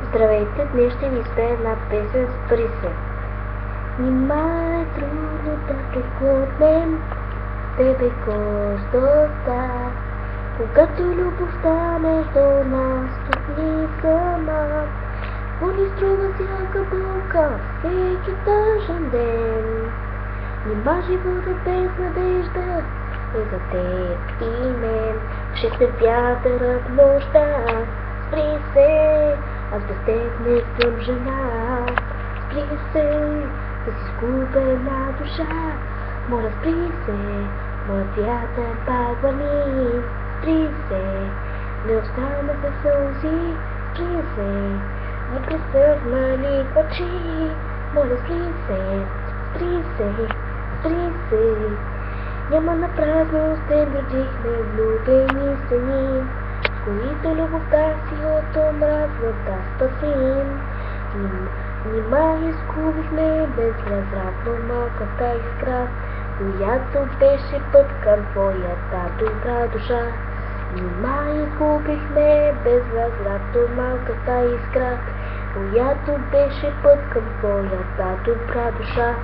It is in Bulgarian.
Здравейте, днес ще ви изпея една песен с присъд. Нима е трудно да преглътнем тебе кождата, когато любовта между нас стопни сама. Ни струва всяка болка, всеки тъжен ден. Нима живота без надежда е за теб и мен. Шепне вятърът нощта, спри се, аз без теб не съм жена. Спри се, да си изгубена душа. Моля, спри се, моят вятър пак вали. Спри се, не останаха сълзи. Спри се, не пресърнали очи. Моля, спри се, спри се, спри се. Няма на празно се родихме влюбени стени, с които любовта си от омразната спасим. Нима изгубихме безвъзвратно малката искра, която беше път към твоята добра душа. Нима изгубихме безвъзвратно малката искра, която беше път към твоята добра душа.